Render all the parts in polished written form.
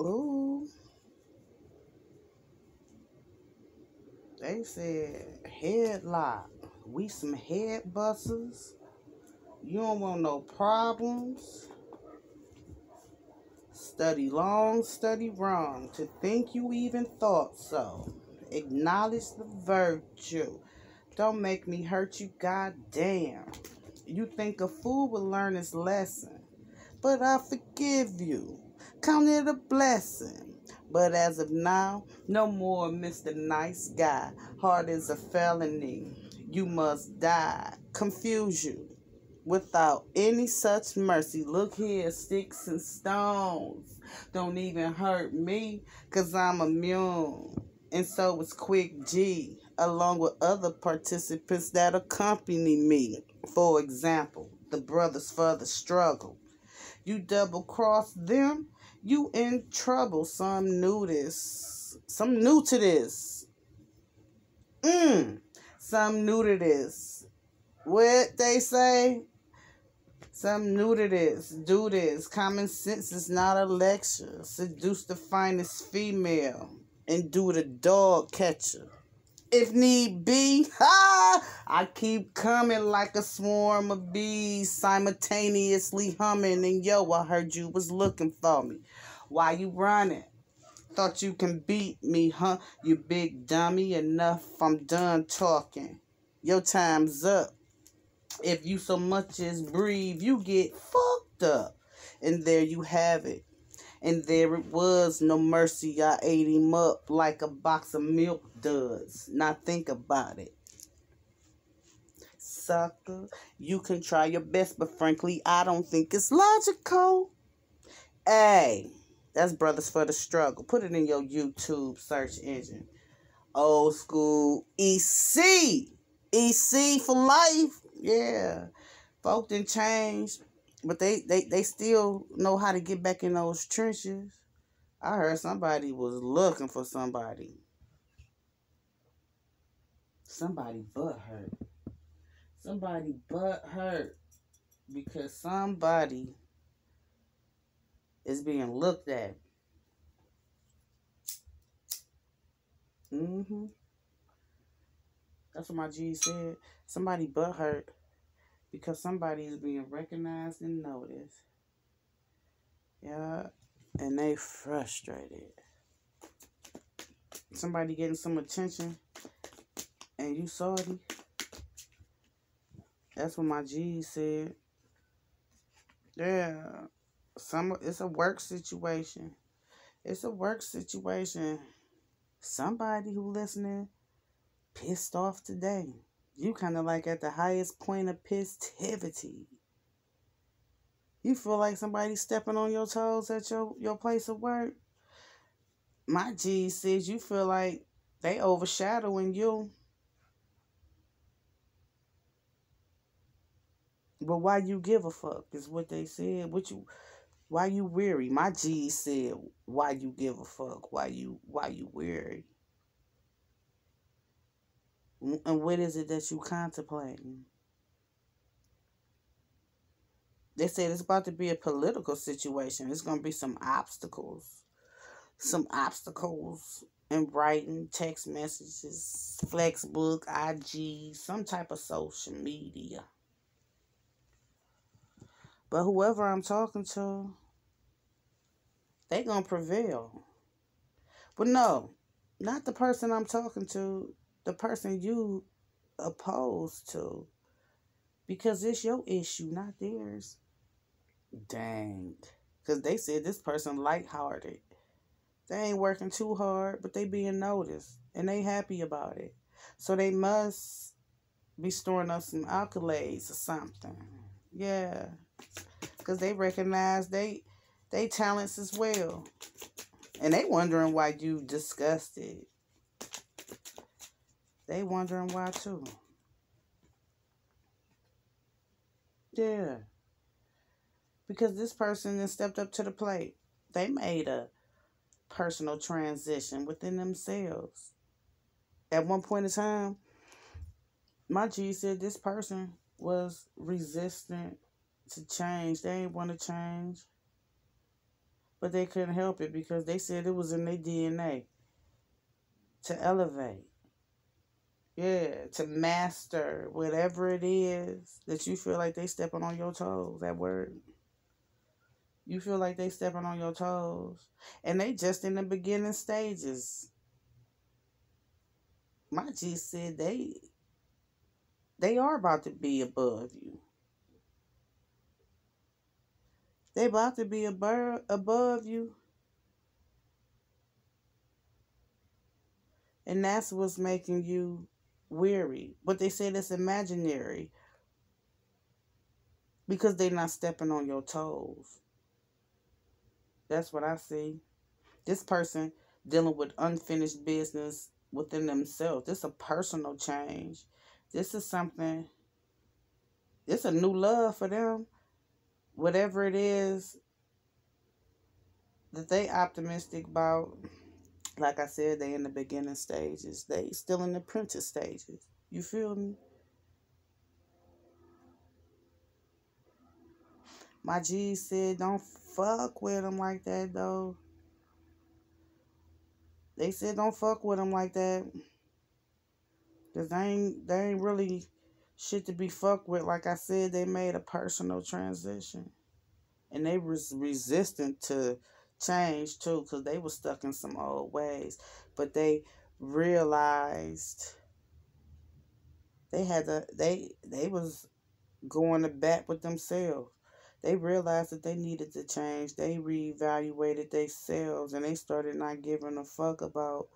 Ooh, they said headlock. We some head busters. You don't want no problems. Study long, study wrong. To think you even thought so. Acknowledge the virtue. Don't make me hurt you, goddamn. You think a fool will learn his lesson, but I forgive you. Count it a blessing. But as of now, no more Mr. Nice Guy. Heart is a felony. You must die. Confuse you without any such mercy. Look here, sticks and stones don't even hurt me, 'cause I'm immune. And so is Quick G, along with other participants that accompany me. For example, the Brothers for the Struggle. You double cross them, you in trouble. Some new this. Some new to this. Some new to this. What they say? Some new to this. Do this. Common sense is not a lecture. Seduce the finest female and do the dog catcher. If need be, I keep coming like a swarm of bees, simultaneously humming. And yo, I heard you was looking for me. Why you running? Thought you can beat me, huh? You big dummy. Enough, I'm done talking. Your time's up. If you so much as breathe, you get fucked up. And there you have it. And there it was, no mercy. I ate him up like a box of milk does. Now think about it. Sucker, you can try your best, but frankly, I don't think it's logical. Hey, that's Brothers for the Struggle. Put it in your YouTube search engine. Old school EC. EC for life. Yeah. Folk done changed. But they still know how to get back in those trenches. I heard somebody was looking for somebody. Somebody butt hurt. Somebody butt hurt because somebody is being looked at. That's what my G said. Somebody butt hurt because somebody is being recognized and noticed. Yeah. And they frustrated. Somebody getting some attention and you salty. That's what my G said. Yeah. It's a work situation. It's a work situation. Somebody who listening pissed off today. You kind of like at the highest point of pissivity. You feel like somebody stepping on your toes at your place of work. My G says you feel like they overshadowing you. But why you give a fuck is what they said. Why you weary? My G said, why you give a fuck? Why you weary? And what is it that you contemplating? They said it's about to be a political situation. It's going to be some obstacles. Some obstacles in writing, text messages, Flexbook, IG, some type of social media. But whoever I'm talking to, they going to prevail. But no, not the person I'm talking to, the person you opposed to. Because it's your issue, not theirs. Dang. Because they said this person lighthearted. They ain't working too hard, but they being noticed. And they happy about it. So they must be storing up some accolades or something. Yeah. Because they recognize they talents as well. And they wondering why you disgusted. They wondering why too. Yeah. Because this person has stepped up to the plate. They made a personal transition within themselves. At one point in time, my G said this person was resistant to change. They ain't want to change. But they couldn't help it because they said it was in their DNA to elevate. Yeah, to master whatever it is that you feel like they stepping on your toes. That word. You feel like they stepping on your toes. And they just in the beginning stages. My G said they are about to be above you. They about to be above you. And that's what's making you weary. But they said it's imaginary because they're not stepping on your toes. That's what I see. This person dealing with unfinished business within themselves. This is a personal change. This is something, it's a new love for them. Whatever it is that they optimistic about, like I said, they in the beginning stages. They still in the apprentice stages. You feel me? My G said, don't fuck with them like that, though. They said, don't fuck with them like that. Because they ain't really shit to be fucked with. Like I said, they made a personal transition. And they was resistant to change, too, because they was stuck in some old ways. But they realized they was going to bat with themselves. They realized that they needed to change. They reevaluated themselves, and they started not giving a fuck about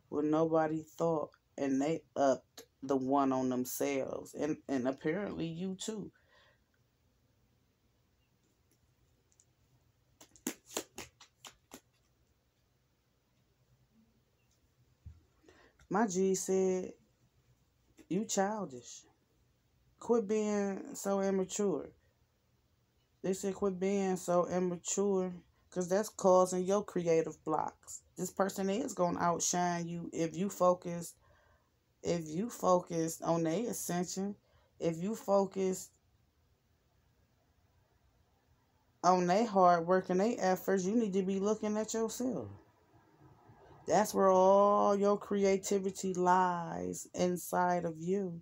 what nobody thought. And they upped the one on themselves. And apparently you too. My G said, you childish. Quit being so immature. They said quit being so immature because that's causing your creative blocks. This person is going to outshine you if you focus on their ascension, if you focus on their hard work and their efforts, you need to be looking at yourself. That's where all your creativity lies, inside of you.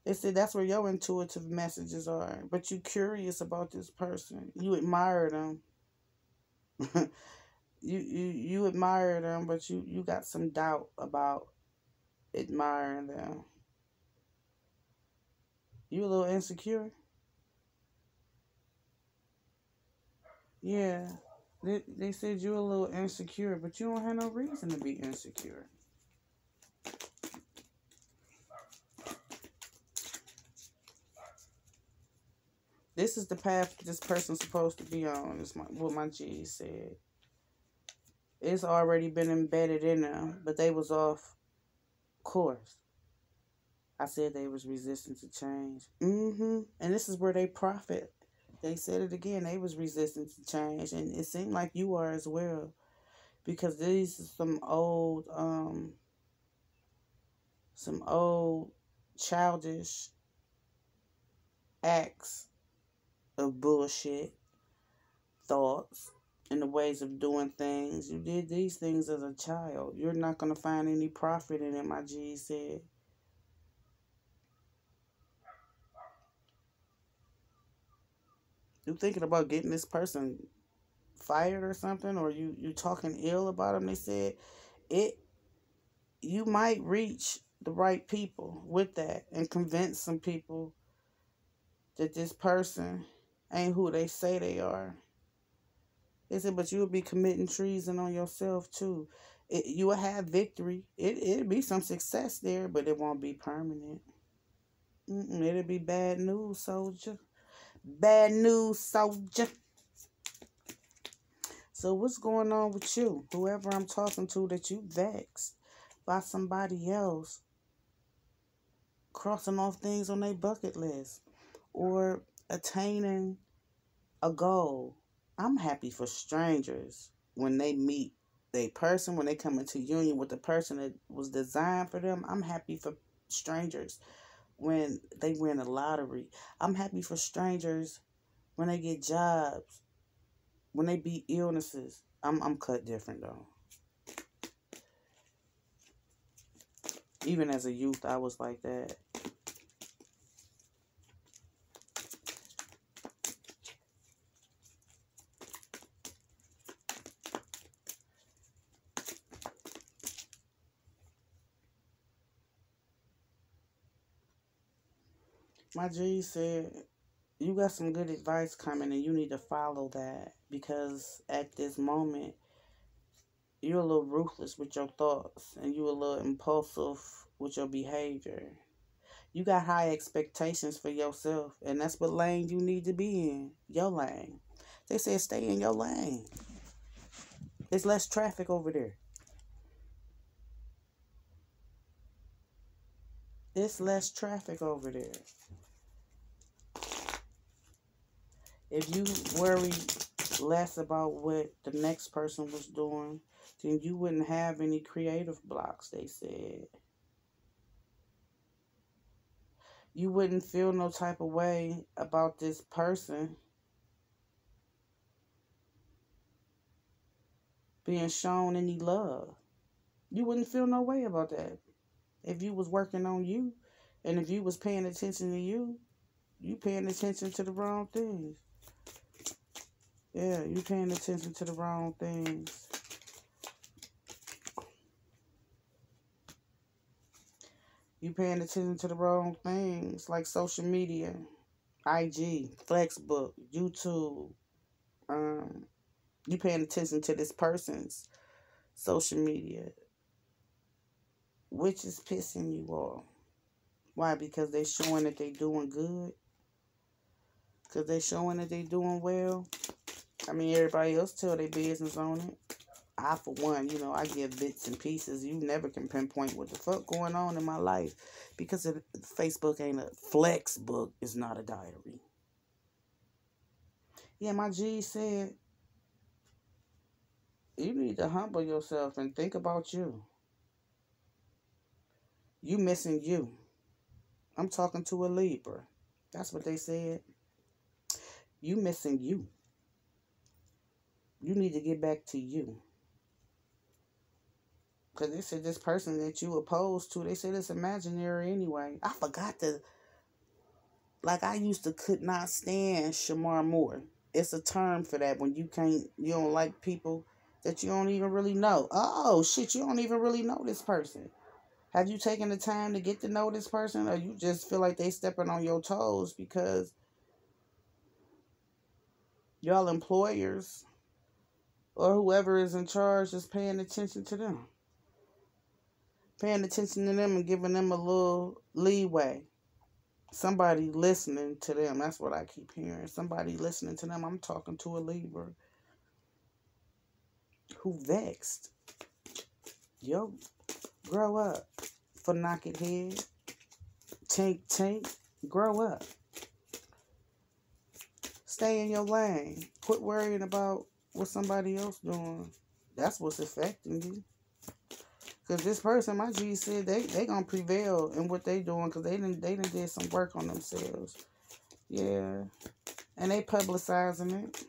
They said that's where your intuitive messages are. But you curious about this person. You admire them. you admire them, but you got some doubt about admiring them. You a little insecure? Yeah. They said you're a little insecure, but you don't have no reason to be insecure. This is the path this person's supposed to be on, is what my G said. It's already been embedded in them, but they was off course. I said they was resistant to change. And this is where they profit. They said it again. They was resistant to change, and it seemed like you are as well, because these are some old childish acts of bullshit, thoughts, and the ways of doing things. You did these things as a child. You're not going to find any profit in it, my G said. You thinking about getting this person fired or something, or you talking ill about them. They said you might reach the right people with that and convince some people that this person ain't who they say they are. They said, but you'll be committing treason on yourself too. You will have victory. It'll be some success there, but it won't be permanent. It'll be bad news, soldier. Bad news, soldier. So what's going on with you? Whoever I'm talking to that you vexed by somebody else crossing off things on their bucket list or attaining a goal. I'm happy for strangers when they meet a person, when they come into union with the person that was designed for them. I'm happy for strangers when they win a lottery. I'm happy for strangers when they get jobs when they beat illnesses, I'm cut different though. Even as a youth, I was like that. My G said, you got some good advice coming and you need to follow that, because at this moment, you're a little ruthless with your thoughts and you're a little impulsive with your behavior. You got high expectations for yourself, and that's what lane you need to be in. Your lane. They said stay in your lane. There's less traffic over there. It's less traffic over there. If you worry less about what the next person was doing, then you wouldn't have any creative blocks, they said. You wouldn't feel no type of way about this person being shown any love. You wouldn't feel no way about that. If you was working on you, and if you was paying attention to you paying attention to the wrong things. Yeah, you paying attention to the wrong things. You paying attention to the wrong things, like social media, IG, Flexbook, YouTube. You paying attention to this person's social media, which is pissing you off. Why? Because they showing that they doing good. Because they showing that they doing well. I mean, everybody else tell their business on it. I, for one, I give bits and pieces. You never can pinpoint what the fuck going on in my life. Because Facebook ain't a flex book. It's not a diary. Yeah, my G said, you need to humble yourself and think about you. You missing you. I'm talking to a Libra. That's what they said. You missing you. You need to get back to you. Because they said this person that you opposed to, they said it's imaginary anyway. I forgot to, like, I used to could not stand Shamar Moore. It's a term for that when you don't like people that you don't even really know. Oh, shit, you don't even really know this person. Have you taken the time to get to know this person, or you just feel like they stepping on your toes because y'all employers or whoever is in charge is paying attention to them? Paying attention to them and giving them a little leeway. Somebody listening to them. That's what I keep hearing. Somebody listening to them. I'm talking to a Libra who vexed. Yo, grow up. For knock it head. Tink tink. Grow up. Stay in your lane. Quit worrying about what somebody else doing. That's what's affecting you. Because this person, my G said, they going to prevail in what they doing, because they done did some work on themselves. Yeah. And they publicizing it.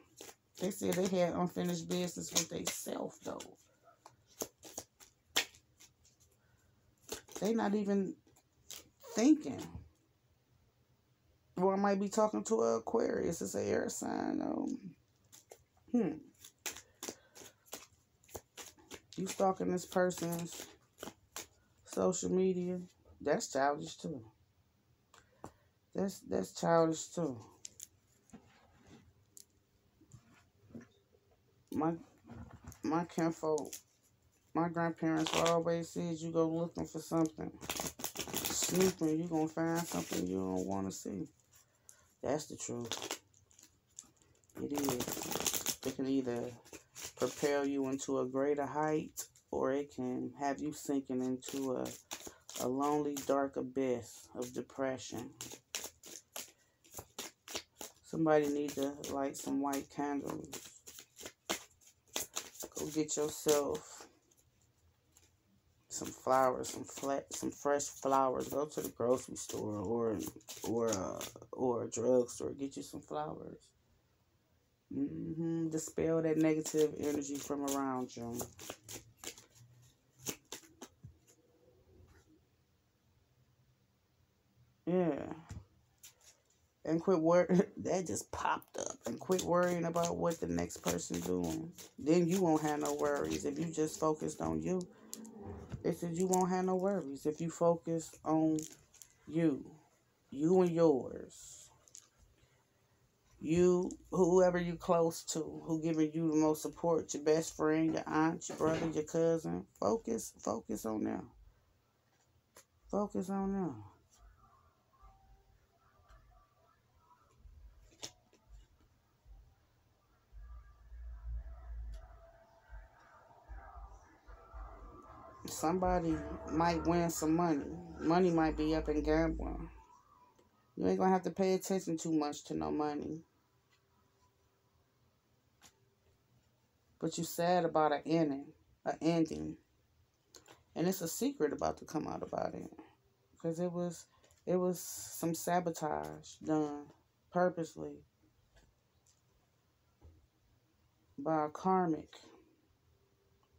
They said they had unfinished business with themselves, though. They not even thinking. Or I might be talking to an Aquarius. It's an air sign, though. You stalking this person's social media, that's childish too. That's childish too. My kinfolk, my grandparents always said, you go looking for something, snooping, you gonna find something you don't want to see. That's the truth. It is. It can either propel you into a greater height, or it can have you sinking into a lonely, dark abyss of depression. Somebody need to light some white candles. Go get yourself some flowers, some fresh flowers. Go to the grocery store or a drugstore. Get you some flowers. Dispel that negative energy from around you. Yeah. And quit worrying. That just popped up. And quit worrying about what the next person's doing. Then you won't have no worries. If you just focused on you, it says you won't have no worries. If you focus on you and yours, you, whoever you close to, who giving you the most support, your best friend, your aunt, your brother, your cousin, focus on them. Focus on them. Somebody might win some money. Money might be up in gambling. You ain't gonna have to pay attention too much to no money. But you sad about an ending. And it's a secret about to come out about it. Because it was some sabotage done purposely by a karmic.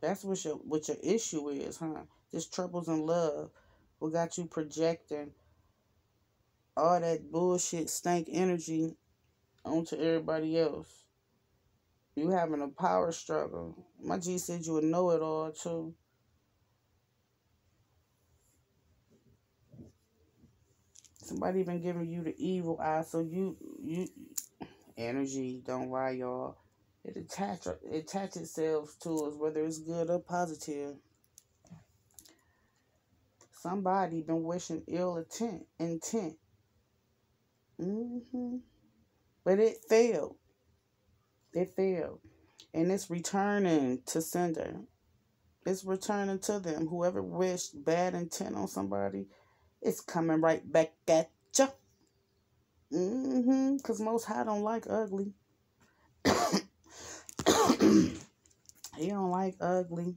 That's what your issue is, huh? This troubles in love. What got you projecting all that bullshit stank energy onto everybody else? You having a power struggle. My G said you would know it all too. Somebody been giving you the evil eye, so you energy, don't lie, y'all. It attach itself to us, whether it's good or positive. Somebody been wishing ill intent. But it failed. It failed. And it's returning to sender. It's returning to them. Whoever wished bad intent on somebody, it's coming right back at you. Because Most High don't like ugly. He don't like ugly.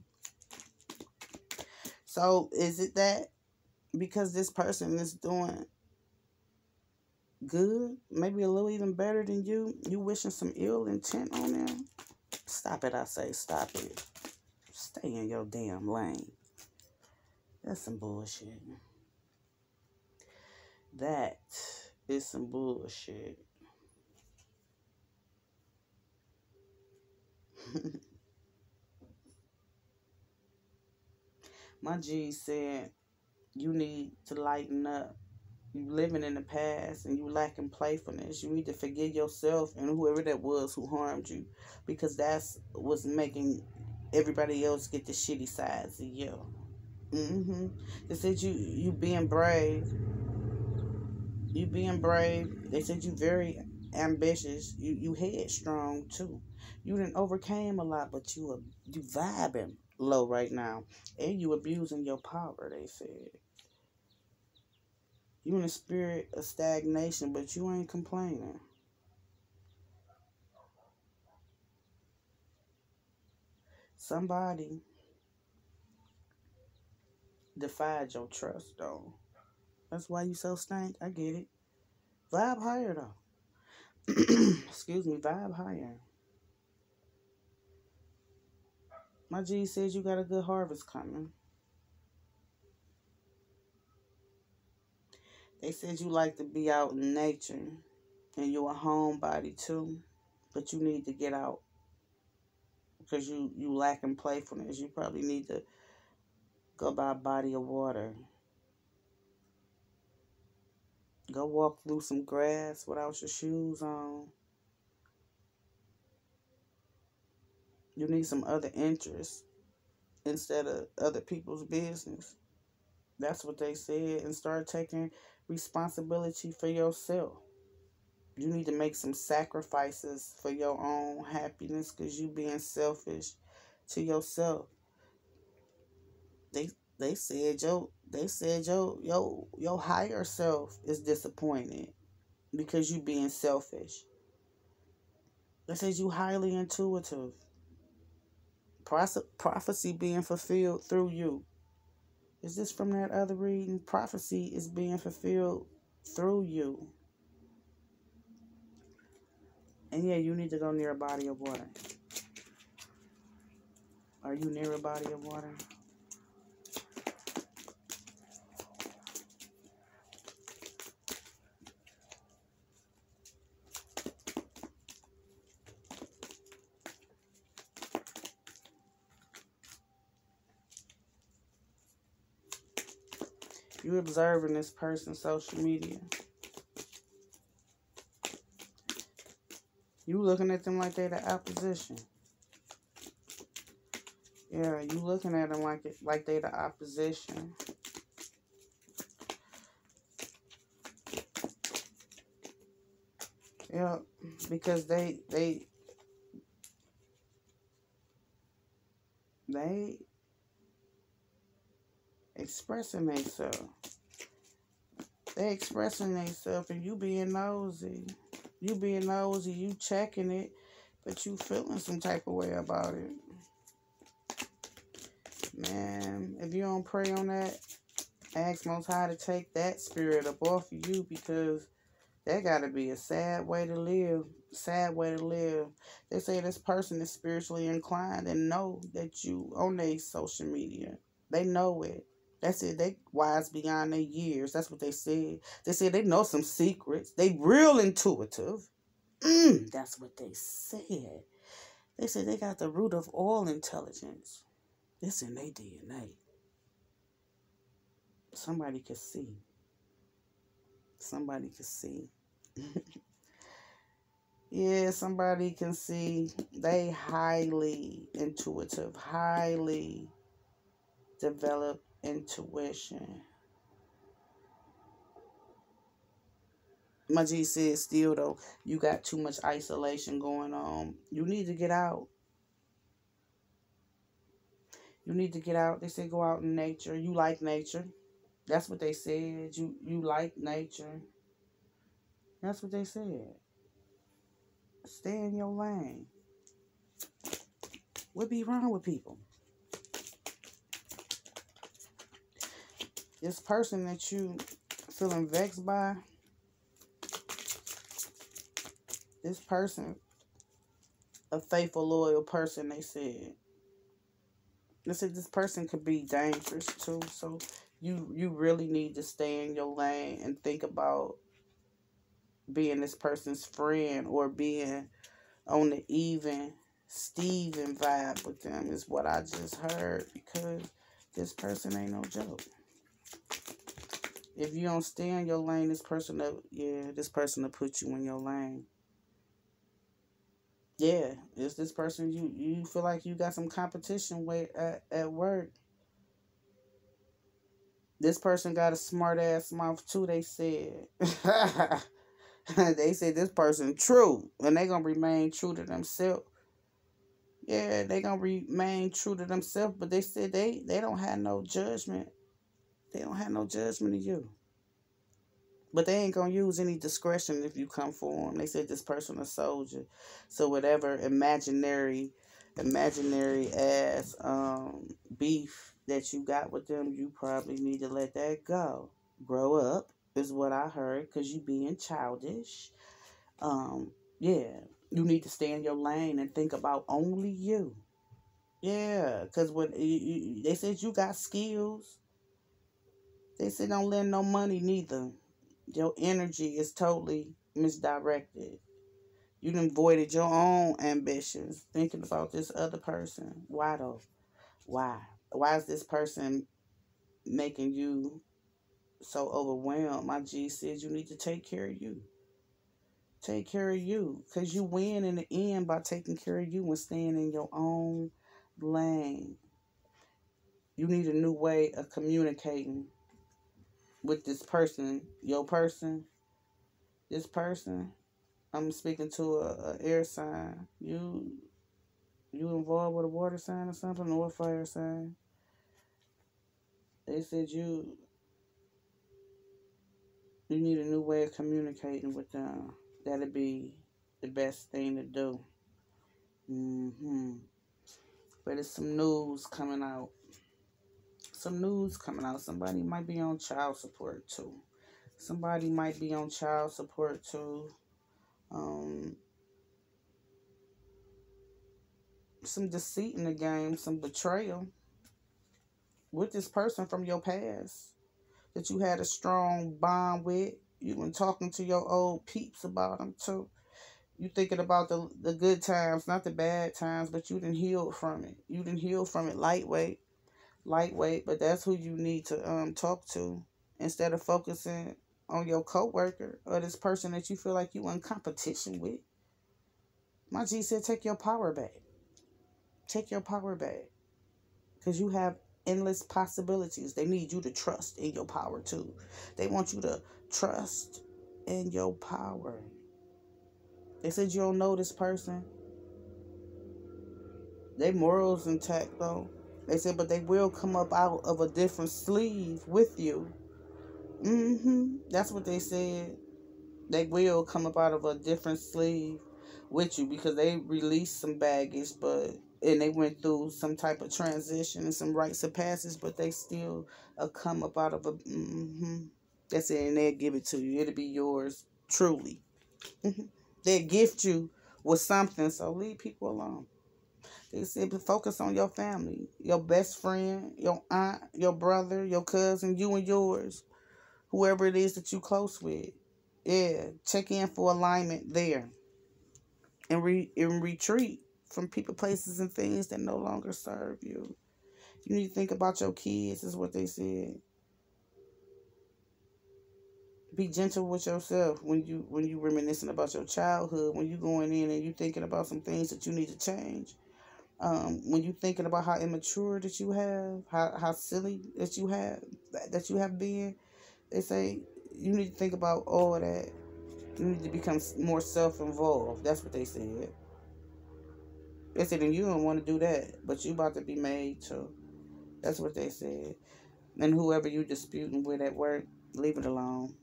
So is it that because this person is doing good, maybe a little even better than you wishing some ill intent on them? Stop it, I say. Stop it. Stay in your damn lane. That's some bullshit. That is some bullshit. My G said you need to lighten up. You living in the past and you lacking playfulness. You need to forgive yourself and whoever that was who harmed you, because that's what's making everybody else get the shitty sides of you. They said you being brave. You being brave. They said you very ambitious. You headstrong too. You done overcame a lot, but you vibing low right now, and you abusing your power. They said you in a spirit of stagnation, but you ain't complaining. Somebody defied your trust, though. That's why you so stank. I get it. Vibe higher, though. Excuse me, vibe higher. My G says you got a good harvest coming. They said you like to be out in nature, and you're a homebody too, but you need to get out because you lacking playfulness. You probably need to go by a body of water. Go walk through some grass without your shoes on. You need some other interests instead of other people's business. That's what they said. And start taking responsibility for yourself. You need to make some sacrifices for your own happiness because you being selfish to yourself. They said your higher self is disappointed because you being selfish. They said you highly intuitive. Prophecy being fulfilled through you. Is this from that other reading? Prophecy is being fulfilled through you. And yeah, you need to go near a body of water. Are you near a body of water? You observing this person's social media. You looking at them like they the opposition. Yeah, you looking at them like they the opposition. Yeah, because they expressing themselves. They expressing themselves, and you being nosy. You being nosy, you checking it, but you feeling some type of way about it. Man, if you don't pray on that, ask Most High to take that spirit up off of you, because that gotta be a sad way to live. Sad way to live. They say this person is spiritually inclined and know that you on their social media. They know it. That's it. They wise beyond their years. That's what they said. They said they know some secrets. They real intuitive. That's what they said. They said they got the root of all intelligence. It's in their DNA. Somebody could see. Somebody could see. Yeah, somebody can see. They highly intuitive, highly developed intuition. My G said still though, you got too much isolation going on. You need to get out. You need to get out. They say go out in nature. You like nature. That's what they said. You like nature. That's what they said. Stay in your lane. What be wrong with people? This person that you feeling vexed by, this person, a faithful, loyal person, they said. They said this person could be dangerous too. So you really need to stay in your lane and think about being this person's friend or being on the even Steven vibe with them is what I just heard, because this person ain't no joke. If you don't stay in your lane, this person will put you in your lane. Yeah, it's this person you feel like you got some competition with at work. This person got a smart ass mouth too, they said. They said this person true, and they gonna remain true to themselves. Yeah, they gonna remain true to themselves, but they said they don't have no judgment. They don't have no judgment of you. But they ain't gonna use any discretion if you come for them. They said this person a soldier. So whatever imaginary ass beef that you got with them, you probably need to let that go. Grow up is what I heard, because you being childish. Yeah, you need to stay in your lane and think about only you. Yeah, because when they said you got skills, they said don't lend no money neither. Your energy is totally misdirected. You done voided your own ambitions thinking about this other person. Why though? Why? Why is this person making you so overwhelmed? My G says you need to take care of you. Take care of you. Because you win in the end by taking care of you and staying in your own lane. You need a new way of communicating with this person. Your person. This person. I'm speaking to a air sign. You involved with a water sign or something, or a fire sign? They said you need a new way of communicating with them. That'd be the best thing to do. But it's some news coming out. Somebody might be on child support too. some deceit in the game, some betrayal with this person from your past that you had a strong bond with. You been talking to your old peeps about them too. You thinking about the good times, not the bad times, but you done healed from it. You done healed from it lightweight, but that's who you need to talk to instead of focusing on your coworker or this person that you feel like you in competition with. My G said, take your power back. Take your power back. Because you have endless possibilities. They need you to trust in your power too. They want you to trust in your power. They said you don't know this person. They morals intact though. They said, but they will come up out of a different sleeve with you. That's what they said. They will come up out of a different sleeve with you because they released some baggage, and they went through some type of transition and some rites of passage, but they still come up out of a. That's it, and they'll give it to you. It'll be yours truly. They'll gift you with something, so leave people alone. They said focus on your family, your best friend, your aunt, your brother, your cousin, you and yours, whoever it is that you close with. Yeah, check in for alignment there. And retreat from people, places, and things that no longer serve you. You need to think about your kids, is what they said. Be gentle with yourself when you reminiscing about your childhood, when you going in and you thinking about some things that you need to change. When you thinking about how immature that you have, how silly that you have been, they say you need to think about all of that. You need to become more self-involved. That's what they said. They said, and you don't want to do that, but you about to be made to. That's what they said. And whoever you disputing with at work, leave it alone.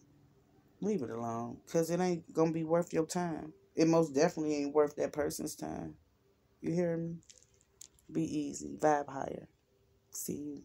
Leave it alone. Because it ain't going to be worth your time. It most definitely ain't worth that person's time. You hear me? Be easy. Vibe higher. See you.